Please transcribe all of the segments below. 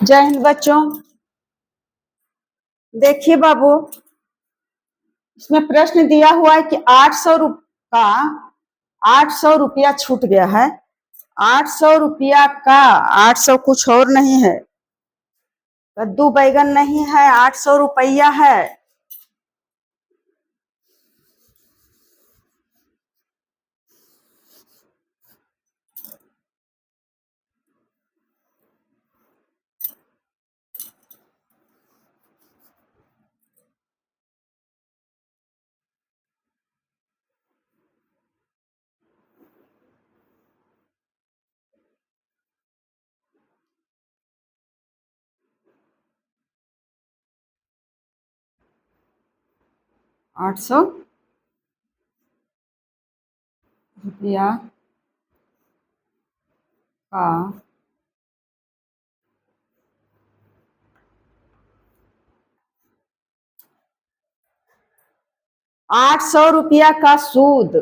जय हिंद बच्चों। देखिए बाबू, इसमें प्रश्न दिया हुआ है कि 800 रुपया छूट गया है। 800 रुपया का 800 कुछ और नहीं है, कद्दू बैगन नहीं है, 800 रुपया है। ₹800 का 800 रुपया का सूद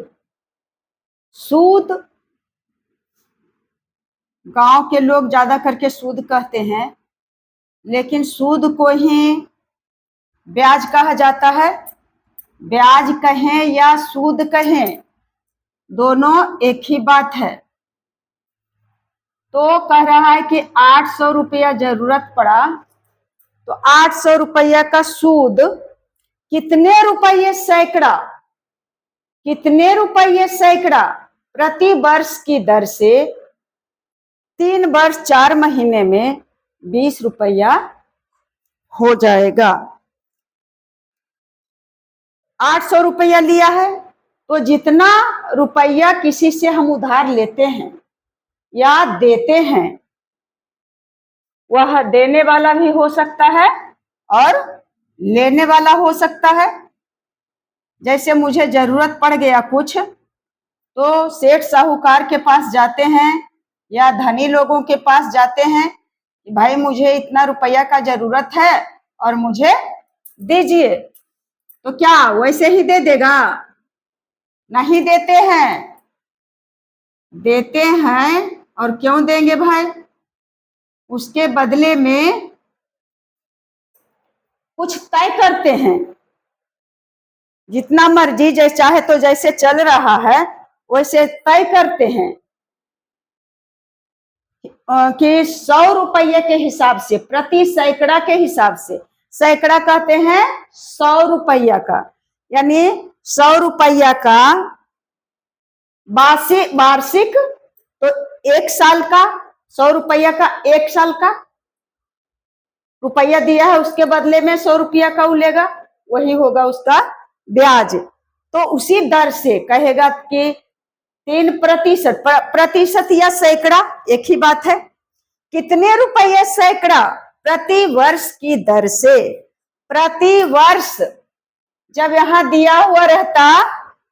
गांव के लोग ज्यादा करके सूद कहते हैं, लेकिन सूद को ही ब्याज कहा जाता है। ब्याज कहें या सूद कहें, दोनों एक ही बात है। तो कह रहा है कि 800 रुपया जरूरत पड़ा, तो 800 रुपया का सूद कितने रुपये सैकड़ा प्रति वर्ष की दर से 3 वर्ष 4 महीने में 20 रुपया हो जाएगा। 800 रुपया लिया है, तो जितना रुपया किसी से हम उधार लेते हैं या देते हैं, वह देने वाला भी हो सकता है और लेने वाला हो सकता है। जैसे मुझे जरूरत पड़ गया कुछ, तो सेठ साहूकार के पास जाते हैं या धनी लोगों के पास जाते हैं कि भाई मुझे इतना रुपया का जरूरत है और मुझे दीजिए, तो क्या वैसे ही दे देगा? नहीं देते हैं। और क्यों देंगे भाई? उसके बदले में कुछ तय करते हैं, जितना मर्जी जैसे चाहे तो जैसे चल रहा है वैसे तय करते हैं कि 100 रुपये के हिसाब से प्रति सैकड़ा के हिसाब से, सैकड़ा कहते हैं 100 रुपया का, यानी 100 रुपया का वार्षिक, तो 1 साल का 100 रुपया का 1 साल का रुपया दिया है, उसके बदले में 100 रुपया का उलेगा, वही होगा उसका ब्याज। तो उसी दर से कहेगा कि 3% या सैकड़ा एक ही बात है। कितने रुपये सैकड़ा? प्रति वर्ष की दर से। प्रति वर्ष जब यहाँ दिया हुआ रहता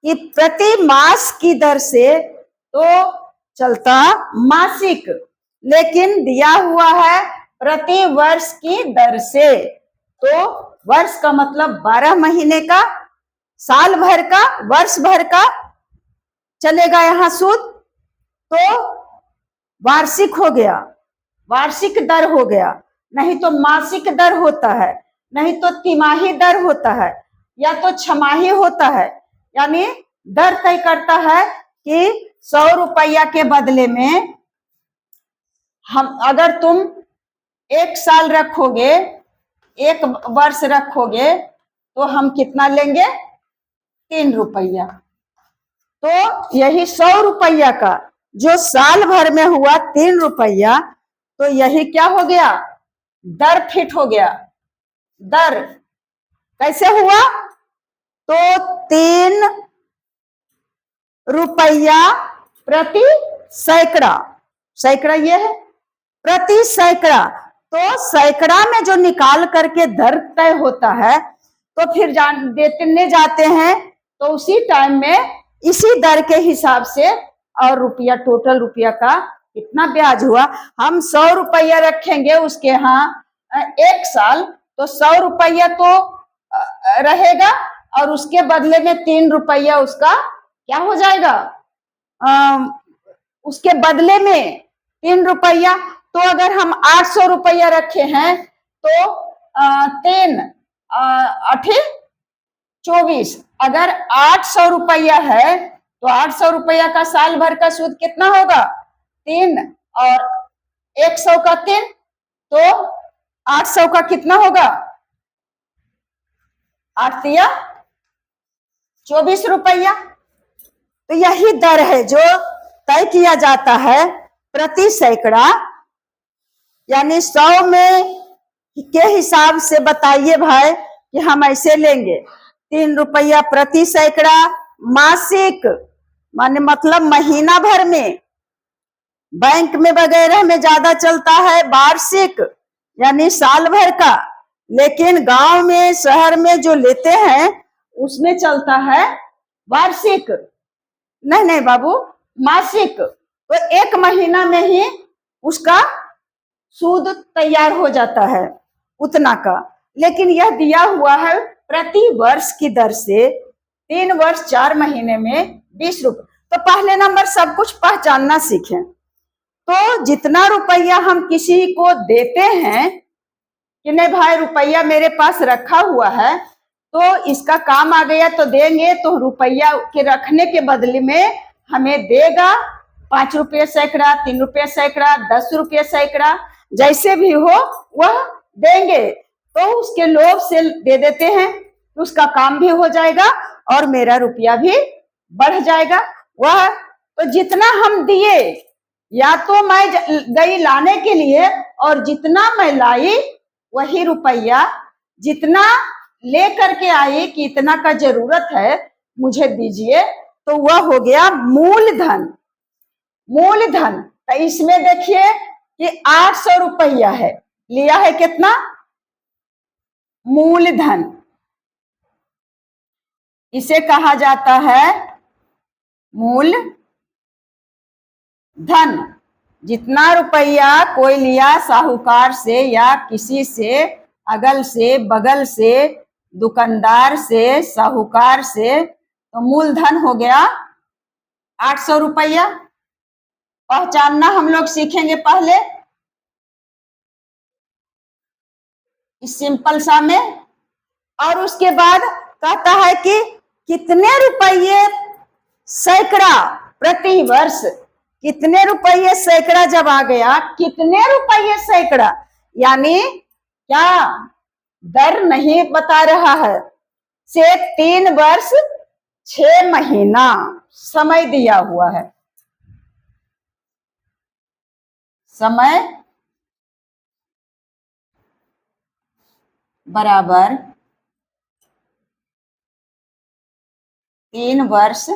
कि प्रति मास की दर से, तो चलता मासिक, लेकिन दिया हुआ है प्रति वर्ष की दर से, तो वर्ष का मतलब 12 महीने का, साल भर का, वर्ष भर का चलेगा यहाँ सूद, तो वार्षिक हो गया, वार्षिक दर हो गया। नहीं तो मासिक दर होता है, नहीं तो तिमाही दर होता है, या तो छमाही होता है। यानी दर तय करता है कि 100 रुपया के बदले में हम, अगर तुम 1 साल रखोगे, 1 वर्ष रखोगे, तो हम कितना लेंगे? 3 रुपया। तो यही 100 रुपया का जो साल भर में हुआ 3 रुपया, तो यही क्या हो गया? दर फिट हो गया। दर कैसे हुआ? तो 3 रुपया प्रति सैकड़ा, सैकड़ा ये है प्रति सैकड़ा। तो सैकड़ा में जो निकाल करके दर तय होता है, तो फिर देने जाते हैं, तो उसी टाइम में इसी दर के हिसाब से और रुपया, टोटल रुपया का कितना ब्याज हुआ। हम 100 रुपया रखेंगे उसके यहाँ 1 साल, तो 100 रुपया तो रहेगा, और उसके बदले में 3 रुपया उसका क्या हो जाएगा? उसके बदले में 3 रुपया तो अगर हम 800 रुपया रखे हैं तो 3 8 24, अगर 800 रुपया है तो 800 रुपया का साल भर का सूद कितना होगा? 3 और 100 का 3, तो 800 का कितना होगा? 8 या 24 रुपया। तो यही दर है जो तय किया जाता है प्रति सैकड़ा, यानी 100 में के हिसाब से बताइए भाई कि हम ऐसे लेंगे 3 रुपया प्रति सैकड़ा मासिक, माने मतलब महीना भर में। बैंक में वगैरह में ज्यादा चलता है वार्षिक, यानी साल भर का, लेकिन गांव में शहर में जो लेते हैं उसमें चलता है वार्षिक। नहीं नहीं बाबू, मासिक। तो 1 महीना में ही उसका सूद तैयार हो जाता है उतना का, लेकिन यह दिया हुआ है प्रति वर्ष की दर से, 3 वर्ष 4 महीने में 20 रुपये। तो पहले नंबर सब कुछ पहचानना सीखें। तो जितना रुपया हम किसी को देते हैं कि नहीं भाई रुपया मेरे पास रखा हुआ है तो इसका काम आ गया तो देंगे, तो रुपया के रखने के बदले में हमें देगा 5 रुपये सैकड़ा, 3 रुपये सैकड़ा, 10 रुपये सैकड़ा, जैसे भी हो वह देंगे। तो उसके लोभ से दे देते हैं, उसका काम भी हो जाएगा और मेरा रुपया भी बढ़ जाएगा। वह तो जितना हम दिए, या तो मैं गई लाने के लिए और जितना मैं लाई वही रुपया जितना ले करके आई कि इतना का जरूरत है मुझे दीजिए, तो वह हो गया मूलधन। मूलधन तो इसमें देखिए कि 800 रुपया है, लिया है कितना? मूलधन। इसे कहा जाता है मूल धन। जितना रुपया कोई लिया साहूकार से या किसी से, अगल से बगल से, दुकानदार से, साहूकार से, तो मूलधन हो गया 800 रुपया। पहचानना हम लोग सीखेंगे पहले इस सिंपल सा में, और उसके बाद कहता है कि कितने रुपये सैकड़ा प्रति वर्ष। कितने रुपये सैकड़ा जब आ गया, कितने रुपये सैकड़ा, यानी क्या दर नहीं बता रहा है, से 3 वर्ष 6 महीना समय दिया हुआ है। समय बराबर 3 वर्ष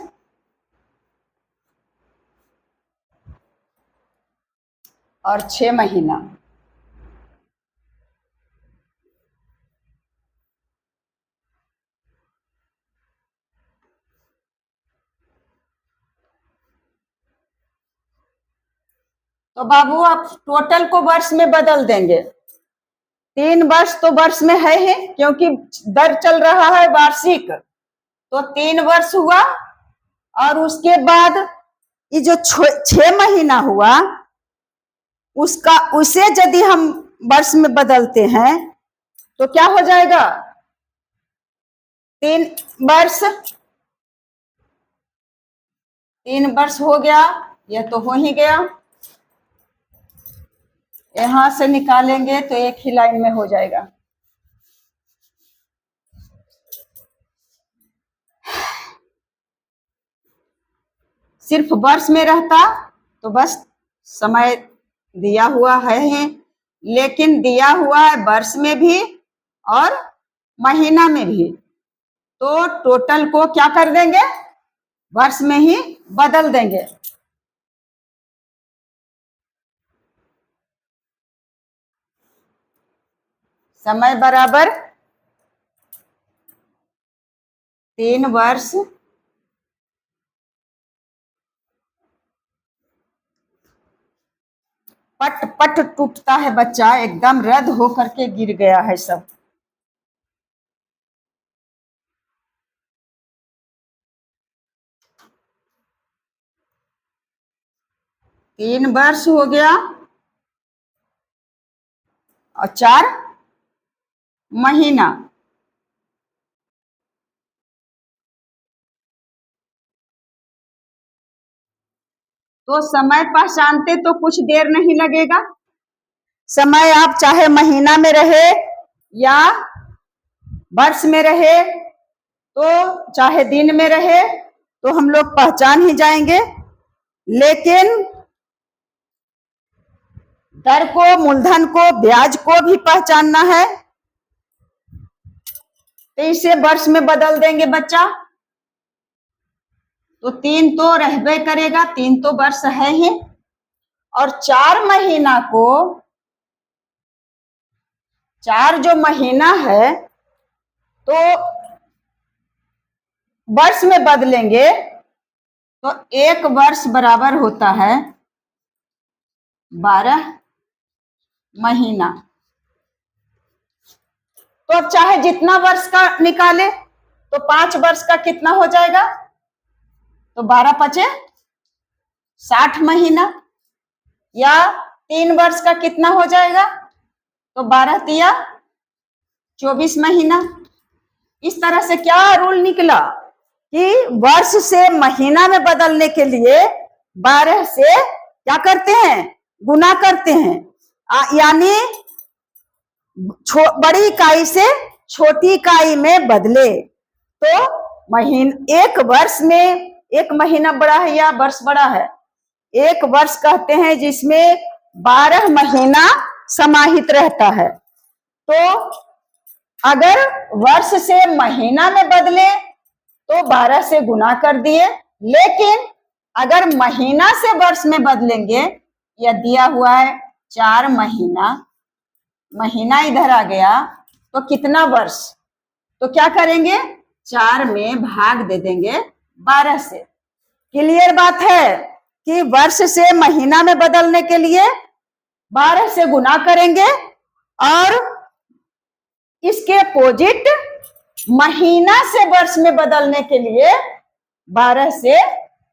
और 6 महीना। तो बाबू आप टोटल को वर्ष में बदल देंगे। 3 वर्ष तो वर्ष में है ही, क्योंकि दर चल रहा है वार्षिक, तो 3 वर्ष हुआ। और उसके बाद ये जो 6 महीना हुआ उसका, उसे यदि हम वर्ष में बदलते हैं तो क्या हो जाएगा? 3 वर्ष, 3 वर्ष हो गया, यह तो हो ही गया। यहां से निकालेंगे तो एक ही लाइन में हो जाएगा। सिर्फ वर्ष में रहता तो बस समय दिया हुआ है ही, लेकिन दिया हुआ है वर्ष में भी और महीना में भी, तो टोटल को क्या कर देंगे? वर्ष में ही बदल देंगे। समय बराबर 3 वर्ष पट पट टूटता है बच्चा, एकदम रद्द होकर के गिर गया है सब। 3 वर्ष हो गया और 4 महीना। तो समय पहचानते तो कुछ देर नहीं लगेगा। समय आप चाहे महीना में रहे या वर्ष में रहे, तो चाहे दिन में रहे, तो हम लोग पहचान ही जाएंगे। लेकिन दर को, मूलधन को, ब्याज को भी पहचानना है, तो इसे वर्ष में बदल देंगे बच्चा। तो 3 तो रहबे करेगा, 3 तो वर्ष है ही, और 4 महीना को, 4 जो महीना है तो वर्ष में बदलेंगे, तो 1 वर्ष बराबर होता है 12 महीना। तो अब चाहे जितना वर्ष का निकाले, तो 5 वर्ष का कितना हो जाएगा, तो 12 पचे 60 महीना, या 3 वर्ष का कितना हो जाएगा, तो 12 तिया 24 महीना। इस तरह से क्या रूल निकला कि वर्ष से महीना में बदलने के लिए 12 से क्या करते हैं, गुना करते हैं, यानी बड़ी इकाई से छोटी इकाई में बदले। तो एक वर्ष में, 1 महीना बड़ा है या वर्ष बड़ा है, 1 वर्ष कहते हैं जिसमें 12 महीना समाहित रहता है। तो अगर वर्ष से महीना में बदले तो 12 से गुना कर दिए, लेकिन अगर महीना से वर्ष में बदलेंगे, यह दिया हुआ है 4 महीना, महीना इधर आ गया तो कितना वर्ष, तो क्या करेंगे, 4 में भाग दे देंगे 12 से। क्लियर बात है कि वर्ष से महीना में बदलने के लिए 12 से गुना करेंगे, और इसके अपोजिट महीना से वर्ष में बदलने के लिए 12 से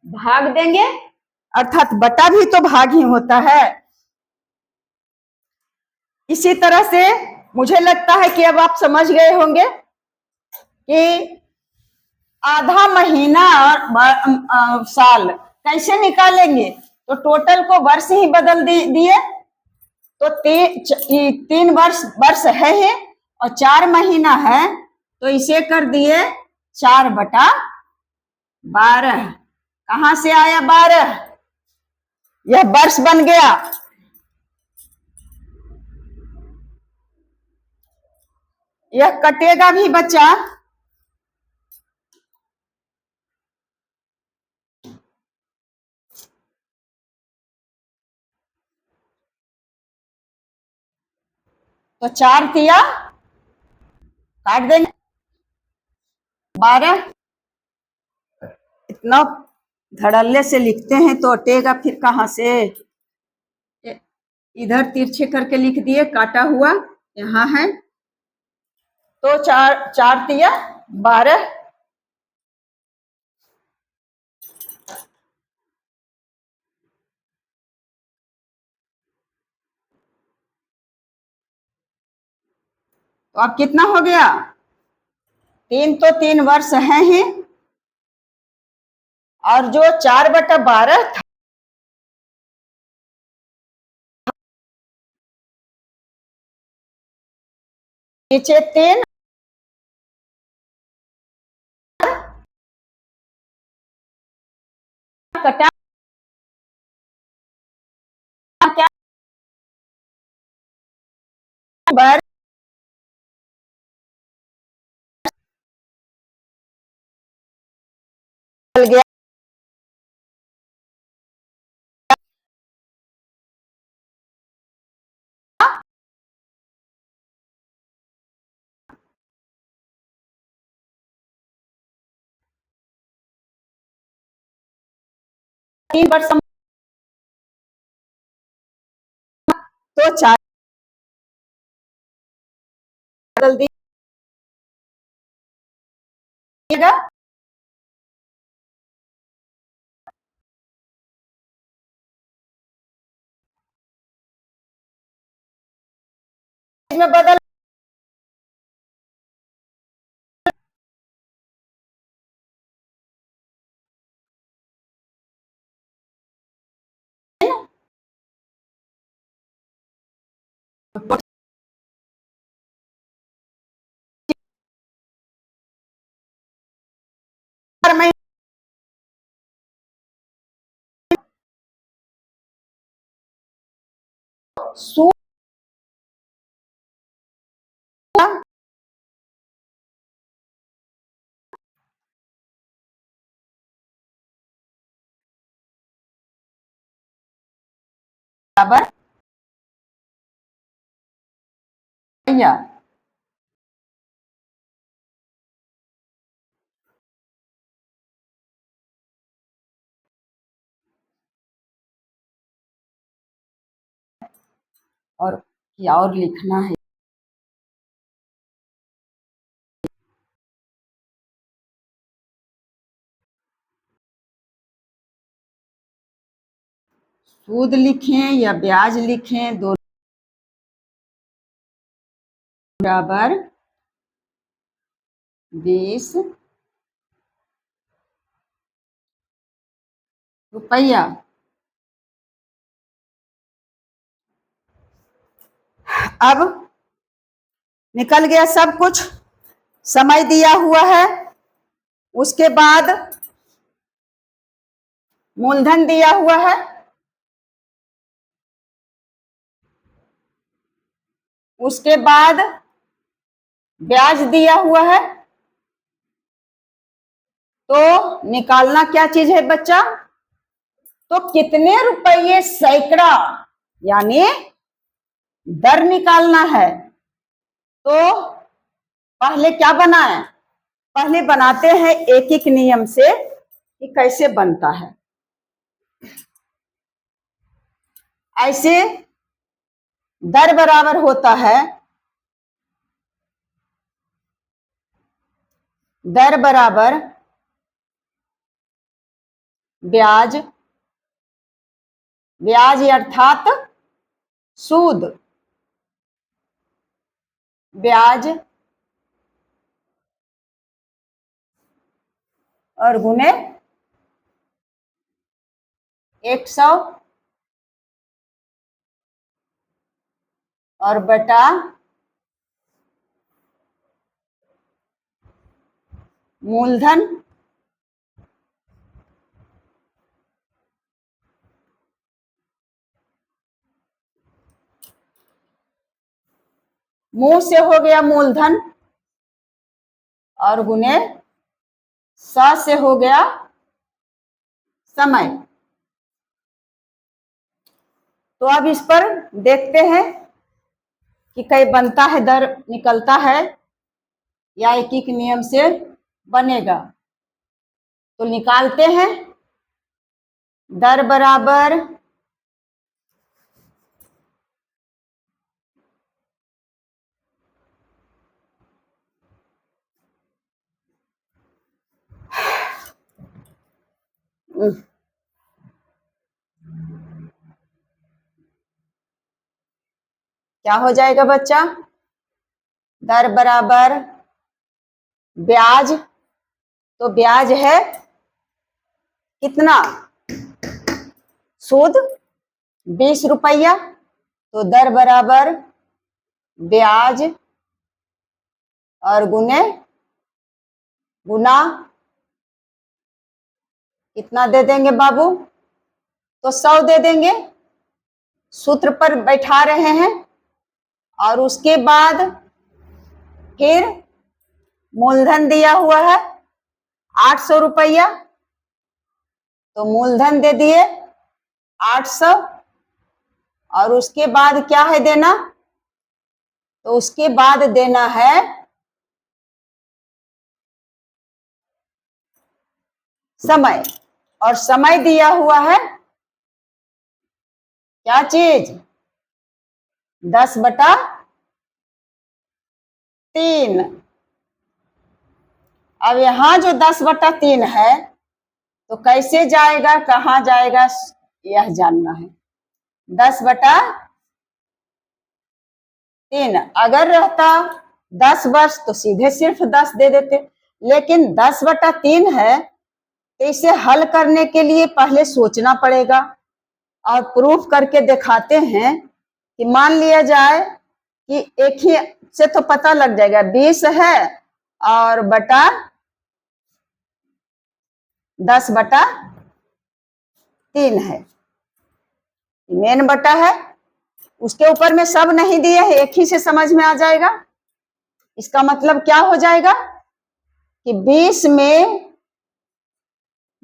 भाग देंगे, अर्थात बटा भी तो भाग ही होता है। इसी तरह से मुझे लगता है कि अब आप समझ गए होंगे कि आधा महीना और साल कैसे निकालेंगे। तो टोटल को वर्ष ही बदल दिए, तो 3 वर्ष है ही, और 4 महीना है, तो इसे कर दिए 4/12। कहां से आया 12, यह वर्ष बन गया। यह कटेगा भी बच्चा, तो 4 तिया काट देंगे 12। इतना धड़ल्ले से लिखते हैं तो अटेगा फिर कहां से, इधर तिरछे करके लिख दिए, काटा हुआ यहाँ है, तो 4 तिया 12। तो अब कितना हो गया, 3 तो 3 वर्ष है ही, और जो 4/12 था, नीचे 3 कटा, क्या बढ़ गया, 3 वर्ष, तो 4 बदल दिएगा। में बदल सूद बराबर या और क्या और लिखना है। सूद लिखें या ब्याज लिखें, दोनों बराबर 20 रुपया। अब निकल गया सब कुछ, समय दिया हुआ है, उसके बाद मूलधन दिया हुआ है, उसके बाद ब्याज दिया हुआ है। तो निकालना क्या चीज है बच्चा? तो कितने रुपये सैकड़ा, यानी दर निकालना है। तो पहले क्या बनाए? पहले बनाते हैं एक एक नियम से कि कैसे बनता है। ऐसे दर बराबर होता है, दर बराबर ब्याज, ब्याज अर्थात सूद, ब्याज और गुने 100 और बटा मूलधन। मुंह से हो गया मूलधन और गुने 100 से हो गया समय। तो अब इस पर देखते हैं कि कई बनता है, दर निकलता है या एक एक नियम से बनेगा। तो निकालते हैं। दर बराबर क्या हो जाएगा बच्चा? दर बराबर ब्याज, तो ब्याज है कितना? सूद 20 रुपया। तो दर बराबर ब्याज और गुने गुना कितना दे देंगे बाबू? तो 100 दे देंगे, सूत्र पर बैठा रहे हैं। और उसके बाद फिर मूलधन दिया हुआ है 800 रुपया, तो मूलधन दे दिए 800। और उसके बाद क्या है देना? तो उसके बाद देना है समय, और समय दिया हुआ है क्या चीज? 10/3। अब यहां जो 10/3 है, तो कैसे जाएगा, कहां जाएगा, यह जानना है। 10/3 3। अगर रहता 10 वर्ष तो सीधे सिर्फ 10 दे देते, लेकिन 10/3 है तो इसे हल करने के लिए पहले सोचना पड़ेगा। और प्रूफ करके दिखाते हैं कि मान लिया जाए कि एक ही से तो पता लग जाएगा 20 है और बटा 10/3 है, मेन बटा है, उसके ऊपर में सब नहीं दिए है, एक ही से समझ में आ जाएगा। इसका मतलब क्या हो जाएगा कि 20 में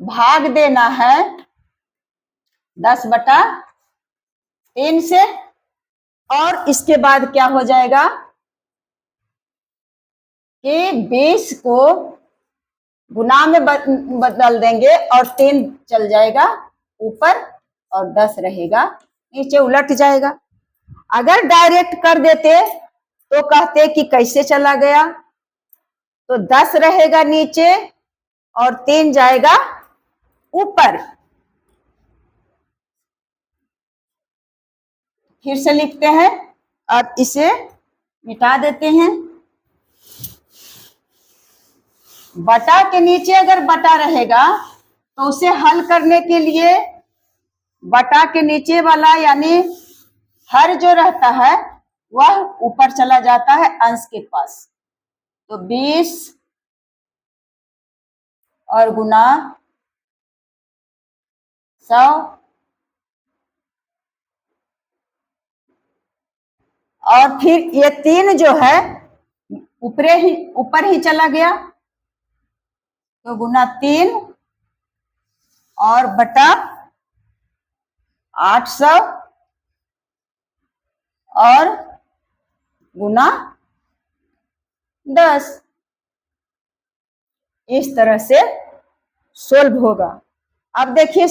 भाग देना है 10/3 से, और इसके बाद क्या हो जाएगा कि 20 को गुना में बदल देंगे और 3 चल जाएगा ऊपर और 10 रहेगा नीचे, उलट जाएगा। अगर डायरेक्ट कर देते तो कहते कि कैसे चला गया, तो 10 रहेगा नीचे और 3 जाएगा ऊपर। फिर से लिखते हैं और इसे मिटा देते हैं। बटा के नीचे अगर बटा रहेगा तो उसे हल करने के लिए बटा के नीचे वाला यानी हर जो रहता है वह ऊपर चला जाता है अंश के पास। तो 20 और गुना 100 और फिर ये 3 जो है ऊपर ही चला गया, तो गुना 3 और बटा 800 और गुना 10। इस तरह से सोल्व होगा। अब देखिए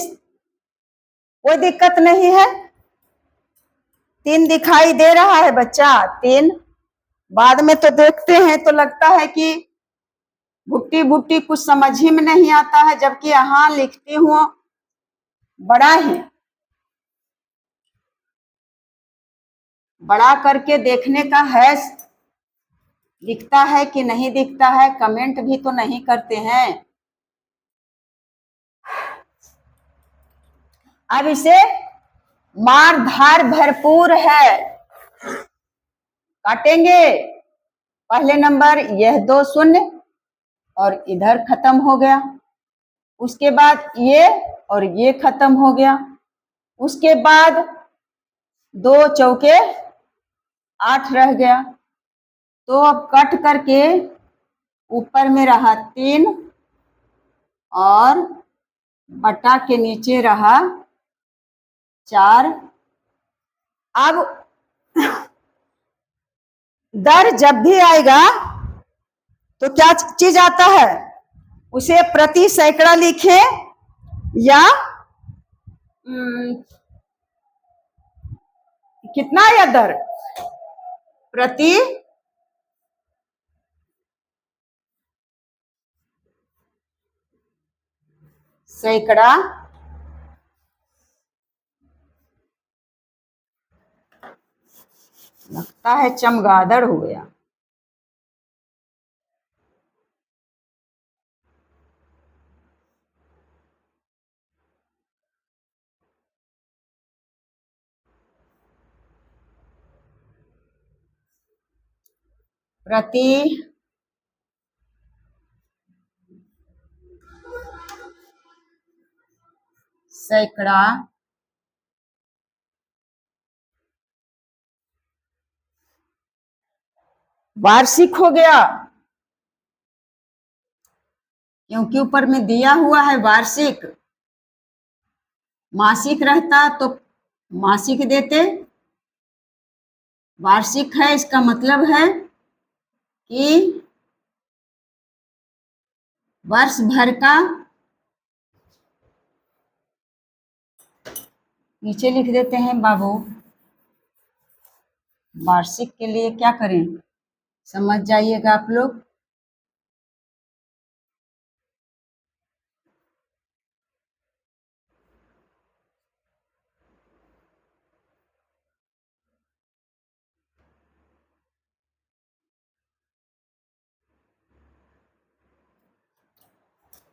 कोई दिक्कत नहीं है, 3 दिखाई दे रहा है बच्चा, 3 बाद में तो देखते हैं तो लगता है कि भुट्टी भुट्टी कुछ समझ ही में नहीं आता है, जबकि यहाँ लिखती हूँ बड़ा ही बड़ा करके देखने का है, दिखता है कि नहीं दिखता है, कमेंट भी तो नहीं करते हैं। अब इसे मार धार भरपूर है, काटेंगे। पहले नंबर यह 2 शून्य और इधर खत्म हो गया, उसके बाद ये और ये खत्म हो गया, उसके बाद 2 चौके 8 रह गया। तो अब कट करके ऊपर में रहा 3 और बटा के नीचे रहा 4। अब दर जब भी आएगा तो क्या चीज आता है, उसे प्रति सैकड़ा लिखे या कितना या दर प्रति सैकड़ा लगता है चमगादड़ हो गया। प्रति सैकड़ा वार्षिक हो गया, क्योंकि ऊपर में दिया हुआ है वार्षिक। मासिक रहता तो मासिक देते, वार्षिक है इसका मतलब है कि वर्ष भर का, नीचे लिख देते हैं बाबू। वार्षिक के लिए क्या करें समझ जाइएगा आप लोग।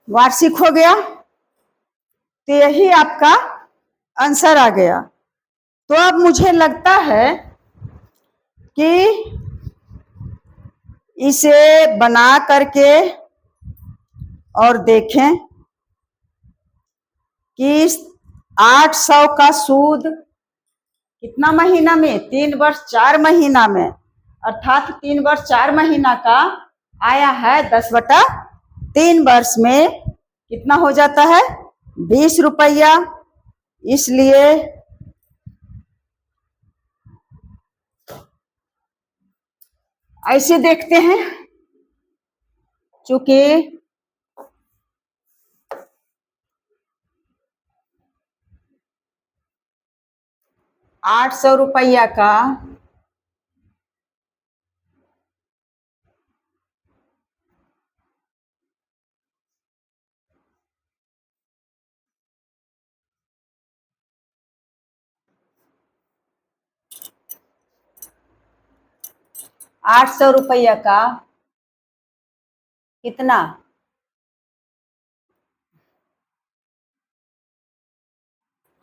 वार्षिक हो गया, तो यही आपका आंसर आ गया। तो अब मुझे लगता है कि इसे बना करके और देखें कि 800 का सूद कितना महीना में, 3 वर्ष 4 महीना में, अर्थात 3 वर्ष 4 महीना का आया है 10/3 वर्ष में कितना हो जाता है, 20 रुपया। इसलिए ऐसे देखते हैं, चूंकि 800 रुपया का 800 रुपया का कितना,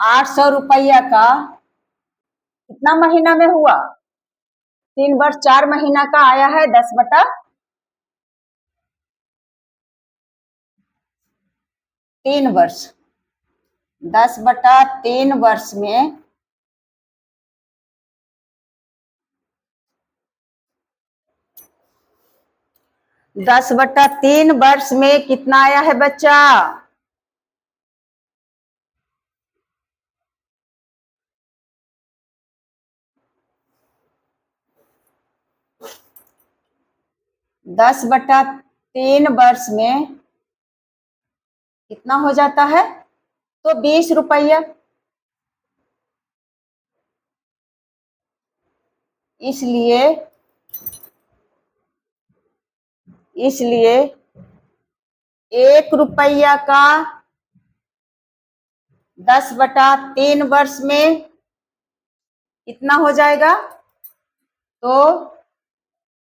800 रुपया का कितना महीना में हुआ, 3 वर्ष 4 महीना का आया है 10/3 वर्ष। 10/3 वर्ष में 10/3 वर्ष में कितना आया है बच्चा, 10/3 वर्ष में कितना हो जाता है, तो 20 रुपया। इसलिए 1 रुपया का 10/3 वर्ष में कितना हो जाएगा, तो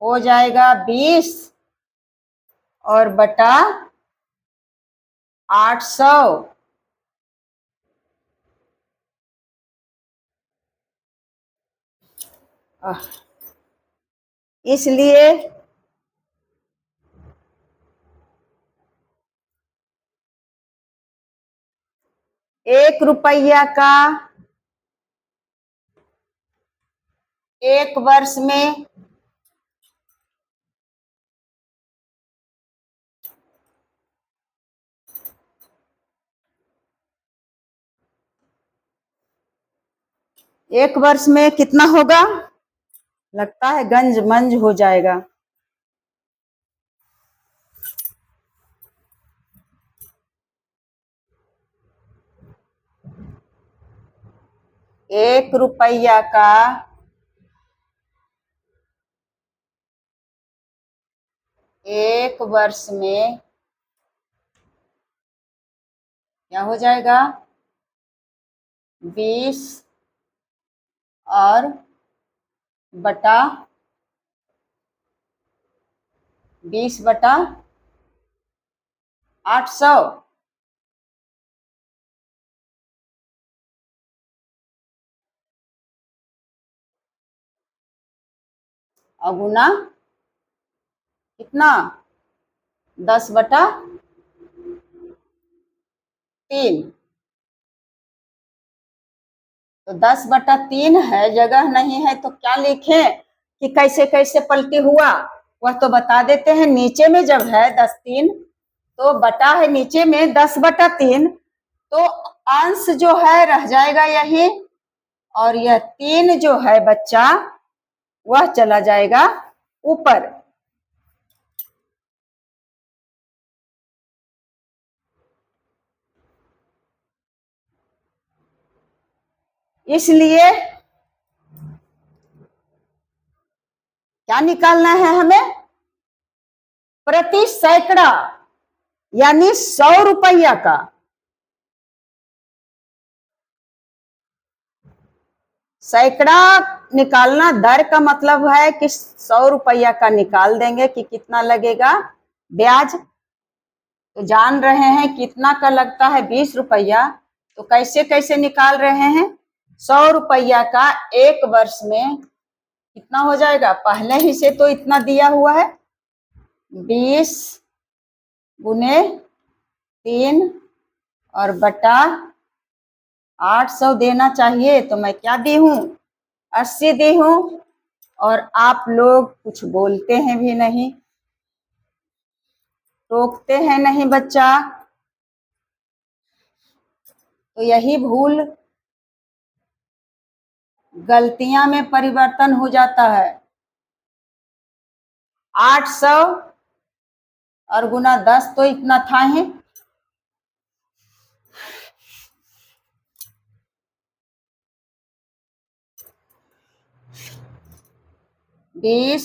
हो जाएगा 20 और बटा 800। इसलिए 1 रुपया का 1 वर्ष में 1 वर्ष में कितना होगा, लगता है गंज मंज हो जाएगा। 1 रुपया का 1 वर्ष में क्या हो जाएगा, 20 और बटा 20/800। अगुना कितना, 10/3। तो 10/3 है, जगह नहीं है तो क्या लिखें कि कैसे कैसे पलटी हुआ, वह तो बता देते हैं। नीचे में जब है 10/3 तो बटा है नीचे में 10/3, तो अंश जो है रह जाएगा यही, और यह 3 जो है बच्चा वह चला जाएगा ऊपर। इसलिए क्या निकालना है हमें, प्रति सैकड़ा यानी 100 रुपया का सैकड़ा निकालना। दर का मतलब है कि 100 रुपया का निकाल देंगे कि कितना लगेगा ब्याज। तो जान रहे हैं कितना का लगता है 20 रुपया। तो कैसे कैसे निकाल रहे हैं, 100 रुपया का एक वर्ष में कितना हो जाएगा, पहले ही से तो इतना दिया हुआ है, 20 गुने 3 और बटा 800 देना चाहिए। तो मैं क्या दी हूँ, 80 दी हूँ। और आप लोग कुछ बोलते हैं भी नहीं, टोकते हैं नहीं बच्चा। तो यही भूल, गलतियां में परिवर्तन हो जाता है। 800 और गुना 10 तो इतना था ही। बीस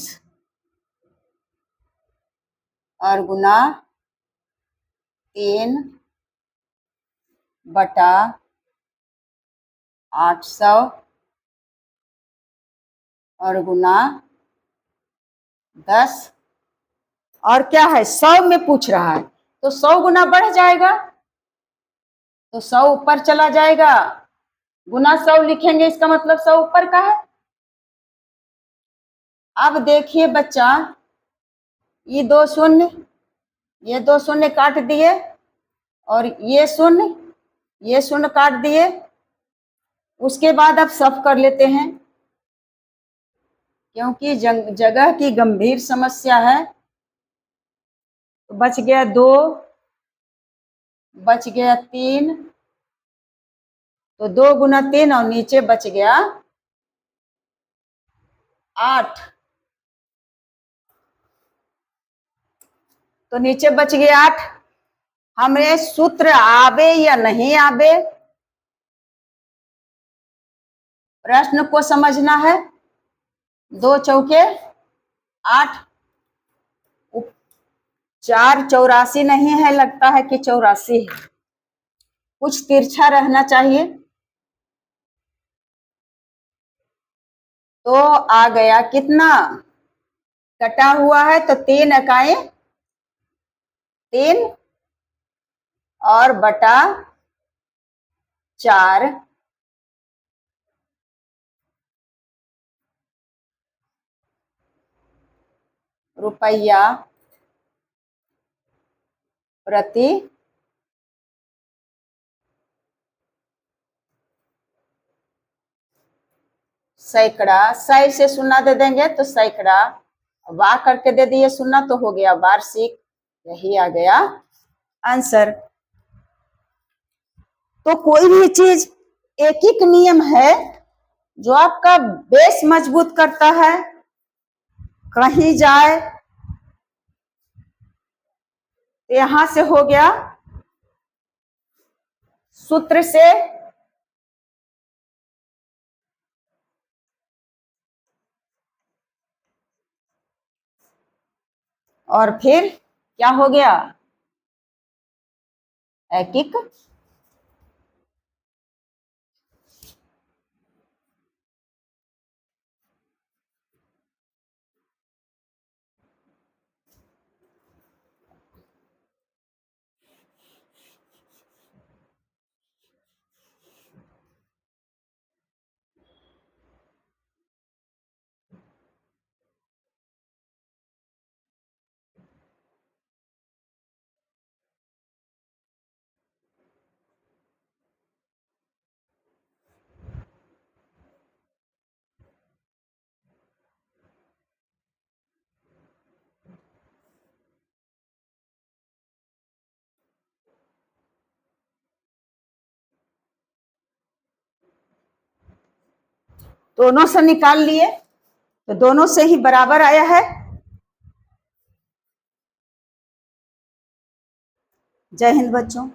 और गुना 3 बटा 800 और गुना 10 और क्या है, 100 में पूछ रहा है तो 100 गुना बढ़ जाएगा, तो 100 ऊपर चला जाएगा। गुना 100 लिखेंगे, इसका मतलब 100 ऊपर का है। अब देखिए बच्चा, ये 2 शून्य, ये 2 शून्य काट दिए और ये शून्य काट दिए। उसके बाद अब सब कर लेते हैं, क्योंकि जगह की गंभीर समस्या है। तो बच गया 2, बच गया 3, तो 2 गुना 3 और नीचे बच गया 8। तो नीचे बच गया 8। हमें सूत्र आवे या नहीं आवे, प्रश्न को समझना है। 2 चौके 8, 4 84 नहीं है, लगता है कि 84 है, कुछ तिरछा रहना चाहिए। तो आ गया कितना, कटा हुआ है तो 3 इकाई 3 और बटा 4 रुपया प्रति सैकड़ा। सही से शून्य दे देंगे तो सैकड़ा, वाह करके दे दिए शून्य तो हो गया वार्षिक। यही आ गया आंसर। तो कोई भी चीज एक एक नियम है जो आपका बेस मजबूत करता है। कहीं जाए तो यहां से हो गया सूत्र से, और फिर क्या हो गया, एकिक। दोनों से निकाल लिए तो दोनों से ही बराबर आया है। जय हिंद बच्चों।